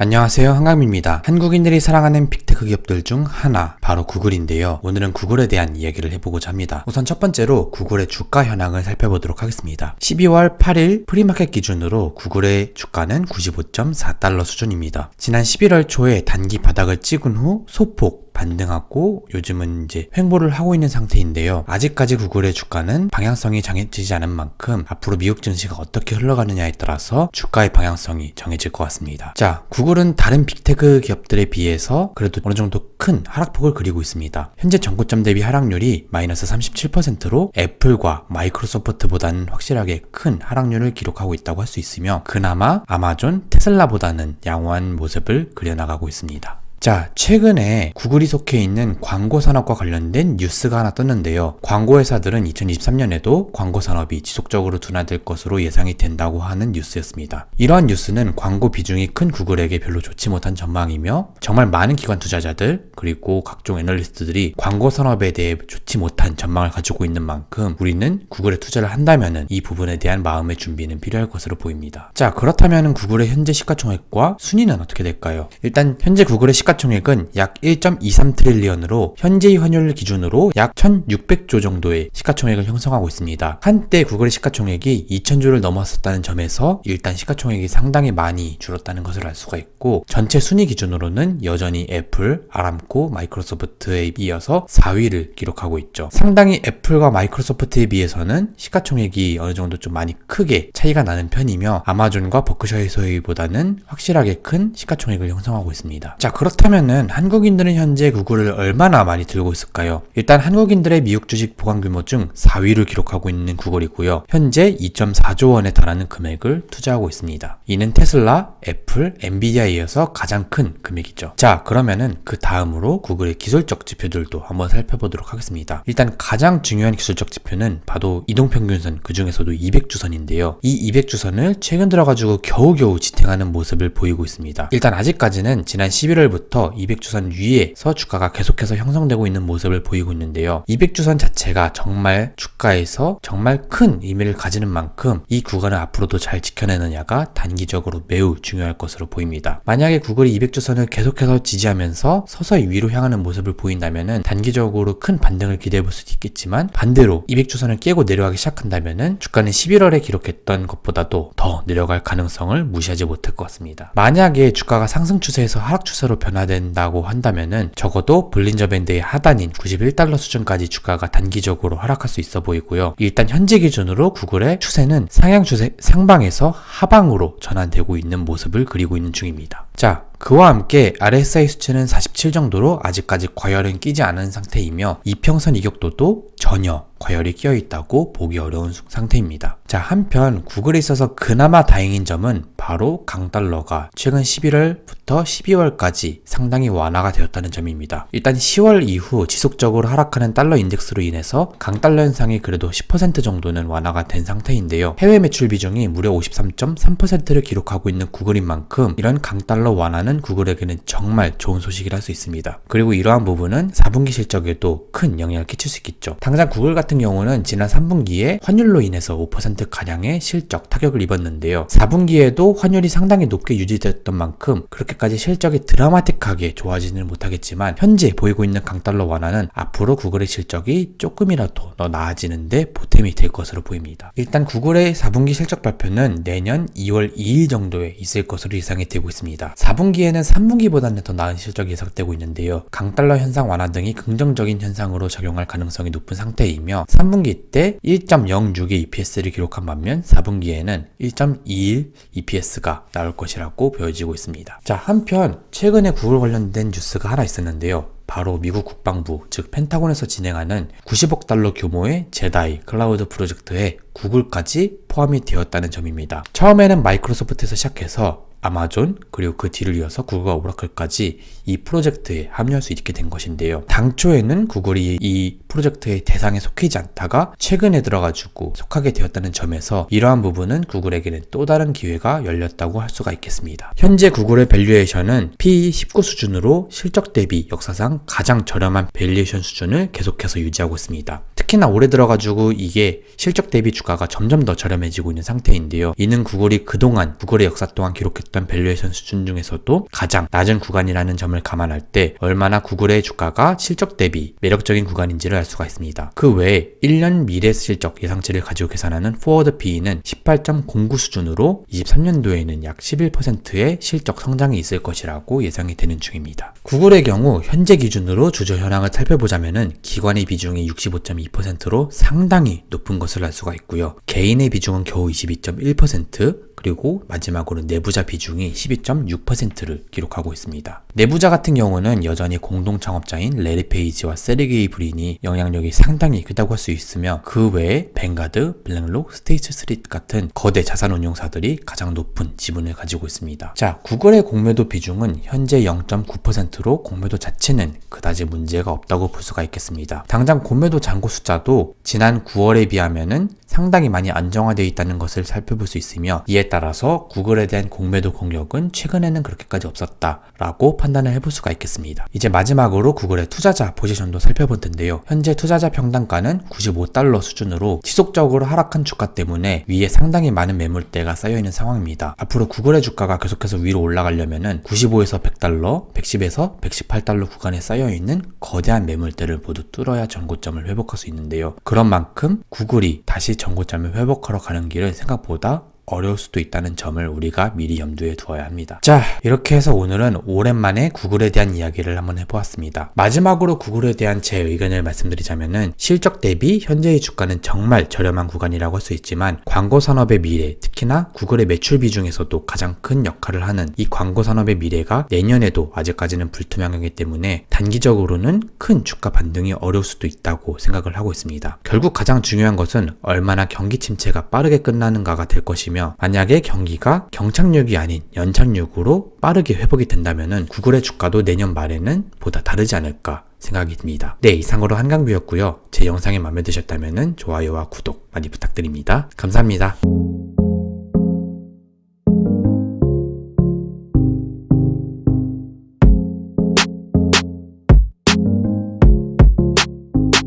안녕하세요, 한강민입니다. 한국인들이 사랑하는 빅테크 기업들 중 하나, 바로 구글인데요. 오늘은 구글에 대한 이야기를 해보고자 합니다. 우선 첫 번째로 구글의 주가 현황을 살펴보도록 하겠습니다. 12월 8일 프리마켓 기준으로 구글의 주가는 95.4달러 수준입니다. 지난 11월 초에 단기 바닥을 찍은 후 소폭 반등하고 요즘은 이제 횡보를 하고 있는 상태인데요. 아직까지 구글의 주가는 방향성이 정해지지 않은 만큼 앞으로 미국 증시가 어떻게 흘러가느냐에 따라서 주가의 방향성이 정해질 것 같습니다. 자, 구글은 다른 빅테크 기업들에 비해서 그래도 어느 정도 큰 하락폭을 그리고 있습니다. 현재 전고점 대비 하락률이 마이너스 37%로 애플과 마이크로소프트보다는 확실하게 큰 하락률을 기록하고 있다고 할 수 있으며 그나마 아마존, 테슬라보다는 양호한 모습을 그려나가고 있습니다. 자, 최근에 구글이 속해 있는 광고 산업과 관련된 뉴스가 하나 떴는데요. 광고 회사들은 2023년에도 광고 산업이 지속적으로 둔화될 것으로 예상이 된다고 하는 뉴스였습니다. 이러한 뉴스는 광고 비중이 큰 구글에게 별로 좋지 못한 전망이며 정말 많은 기관 투자자들 그리고 각종 애널리스트들이 광고 산업에 대해 좋지 못한 전망을 가지고 있는 만큼 우리는 구글에 투자를 한다면은 이 부분에 대한 마음의 준비는 필요할 것으로 보입니다. 자, 그렇다면 구글의 현재 시가총액과 순위는 어떻게 될까요? 일단 현재 구글의 시가총액은 약 1.23트릴리언으로 현재의 환율 기준으로 약 1600조 정도의 시가총액을 형성하고 있습니다. 한때 구글의 시가총액이 2000조를 넘었었다는 점에서 일단 시가총액이 상당히 많이 줄었다는 것을 알 수가 있고 전체 순위 기준으로는 여전히 애플, 아람코, 마이크로소프트에 이어서 4위를 기록하고 있죠. 상당히 애플과 마이크로소프트에 비해서는 시가총액이 어느 정도 좀 많이 크게 차이가 나는 편이며 아마존과 버크셔의 소유보다는 확실하게 큰 시가총액을 형성하고 있습니다. 자, 그렇다면은 한국인들은 현재 구글을 얼마나 많이 들고 있을까요? 일단 한국인들의 미국 주식 보관 규모 중 4위를 기록하고 있는 구글이고요. 현재 2.4조 원에 달하는 금액을 투자하고 있습니다. 이는 테슬라, 애플, 엔비디아에 이어서 가장 큰 금액이죠. 자, 그러면은 그 다음으로 구글의 기술적 지표들도 한번 살펴보도록 하겠습니다. 일단 가장 중요한 기술적 지표는 바로 이동평균선, 그 중에서도 200주선인데요. 이 200주선을 최근 들어가지고 겨우겨우 지탱하는 모습을 보이고 있습니다. 일단 아직까지는 지난 11월부터 200주선 위에서 주가가 계속해서 형성되고 있는 모습을 보이고 있는데요. 200주선 자체가 정말 주가에서 정말 큰 의미를 가지는 만큼 이 구간을 앞으로도 잘 지켜내느냐가 단기적으로 매우 중요할 것으로 보입니다. 만약에 구글이 200주선을 계속해서 지지하면서 서서히 위로 향하는 모습을 보인다면은 단기적으로 큰 반등을 기대해 볼 수도 있겠지만 반대로 200주선을 깨고 내려가기 시작한다면은 주가는 11월에 기록했던 것보다도 더 내려갈 가능성을 무시하지 못할 것 같습니다. 만약에 주가가 상승 추세에서 하락 추세로 변화된다고 한다면은 적어도 볼린저 밴드의 하단인 91달러 수준까지 주가가 단기적으로 하락할 수 있어 보이고요. 일단 현재 기준으로 구글의 추세는 상향 추세 상방에서 하방으로 전환되고 있는 모습을 그리고 있는 중입니다. 자, 그와 함께 RSI 수치는 47 정도로 아직까지 과열은 끼지 않은 상태이며 이평선 이격도도 전혀 과열이 끼어 있다고 보기 어려운 상태입니다. 자, 한편 구글에 있어서 그나마 다행인 점은 바로 강달러가 최근 11월부터 12월까지 상당히 완화가 되었다는 점입니다. 일단 10월 이후 지속적으로 하락하는 달러 인덱스로 인해서 강달러 현상이 그래도 10% 정도는 완화가 된 상태인데요. 해외 매출 비중이 무려 53.3%를 기록하고 있는 구글인 만큼 이런 강달러 완화는 구글에게는 정말 좋은 소식이라 할 수 있습니다. 그리고 이러한 부분은 4분기 실적에도 큰 영향을 끼칠 수 있겠죠. 당장 구글 같은 경우는 지난 3분기에 환율로 인해서 5%가량의 실적 타격을 입었는데요. 4분기에도 환율이 상당히 높게 유지됐던 만큼 그렇게까지 실적이 드라마틱하게 좋아지는 못하겠지만 현재 보이고 있는 강달러 완화는 앞으로 구글의 실적이 조금이라도 더 나아지는데 보탬이 될 것으로 보입니다. 일단 구글의 4분기 실적 발표는 내년 2월 2일 정도에 있을 것으로 예상이 되고 있습니다. 4분기에는 3분기보다는 더 나은 실적이 예상되고 있는데요. 강달러 현상 완화 등이 긍정적인 현상으로 작용할 가능성이 높은 상태이며 3분기 때 1.06의 EPS를 기록한 반면 4분기에는 1.21 EPS가 나올 것이라고 보여지고 있습니다. 자, 한편 최근에 구글 관련된 뉴스가 하나 있었는데요. 바로 미국 국방부, 즉 펜타곤에서 진행하는 90억 달러 규모의 제다이 클라우드 프로젝트에 구글까지 포함이 되었다는 점입니다. 처음에는 마이크로소프트에서 시작해서 아마존 그리고 그 뒤를 이어서 구글과 오라클까지 이 프로젝트에 합류할 수 있게 된 것인데요. 당초에는 구글이 이 프로젝트의 대상에 속히지 않다가 최근에 들어가지고 속하게 되었다는 점에서 이러한 부분은 구글에게는 또 다른 기회가 열렸다고 할 수가 있겠습니다. 현재 구글의 밸류에이션은 PE 19 수준으로 실적 대비 역사상 가장 저렴한 밸류에이션 수준을 계속해서 유지하고 있습니다. 특히나 올해 들어가지고 이게 실적 대비 주가가 점점 더 저렴해지고 있는 상태인데요. 이는 구글이 그동안 구글의 역사 동안 기록했던 밸류에이션 수준 중에서도 가장 낮은 구간이라는 점을 감안할 때 얼마나 구글의 주가가 실적 대비 매력적인 구간인지를 알 수가 있습니다. 그 외에 1년 미래 실적 예상치를 가지고 계산하는 포워드 PE는 18.09 수준으로 23년도에는 약 11%의 실적 성장이 있을 것이라고 예상이 되는 중입니다. 구글의 경우 현재 기준으로 주저 현황을 살펴보자면은 기관의 비중이 65.2%로 상당히 높은 것을 알 수가 있고요. 개인의 비중은 겨우 22.1%, 그리고 마지막으로 내부자 비중이 12.6%를 기록하고 있습니다. 내부자 같은 경우는 여전히 공동 창업자인 레리 페이지와 세르게이 브린이 영향력이 상당히 크다고 할 수 있으며 그 외에 뱅가드, 블랙록, 스테이트 스트리트 같은 거대 자산운용사들이 가장 높은 지분을 가지고 있습니다. 자, 구글의 공매도 비중은 현재 0.9%로 공매도 자체는 그다지 문제가 없다고 볼 수가 있겠습니다. 당장 공매도 잔고 숫자도 지난 9월에 비하면은 상당히 많이 안정화되어 있다는 것을 살펴볼 수 있으며 이에 따라서 구글에 대한 공매도 공격은 최근에는 그렇게까지 없었다라고 판단을 해볼 수가 있겠습니다. 이제 마지막으로 구글의 투자자 포지션도 살펴볼 텐데요. 현재 투자자 평단가는 $95 수준으로 지속적으로 하락한 주가 때문에 위에 상당히 많은 매물대가 쌓여있는 상황입니다. 앞으로 구글의 주가가 계속해서 위로 올라가려면은 95에서 $100, 110에서 $118 구간에 쌓여있는 거대한 매물대를 모두 뚫어야 전고점을 회복할 수 있는데요. 그런 만큼 구글이 다시 전고점을 회복하러 가는 길은 생각보다 어려울 수도 있다는 점을 우리가 미리 염두에 두어야 합니다. 자, 이렇게 해서 오늘은 오랜만에 구글에 대한 이야기를 한번 해보았습니다. 마지막으로 구글에 대한 제 의견을 말씀드리자면은 실적 대비 현재의 주가는 정말 저렴한 구간이라고 할 수 있지만 광고 산업의 미래, 특히나 구글의 매출 비중에서도 가장 큰 역할을 하는 이 광고 산업의 미래가 내년에도 아직까지는 불투명하기 때문에 단기적으로는 큰 주가 반등이 어려울 수도 있다고 생각을 하고 있습니다. 결국 가장 중요한 것은 얼마나 경기 침체가 빠르게 끝나는가가 될 것이며 만약에 경기가 경착륙이 아닌 연착륙으로 빠르게 회복이 된다면은 구글의 주가도 내년 말에는 보다 다르지 않을까 생각이 듭니다. 네, 이상으로 한강뷰였고요. 제 영상이 마음에 드셨다면은 좋아요와 구독 많이 부탁드립니다. 감사합니다.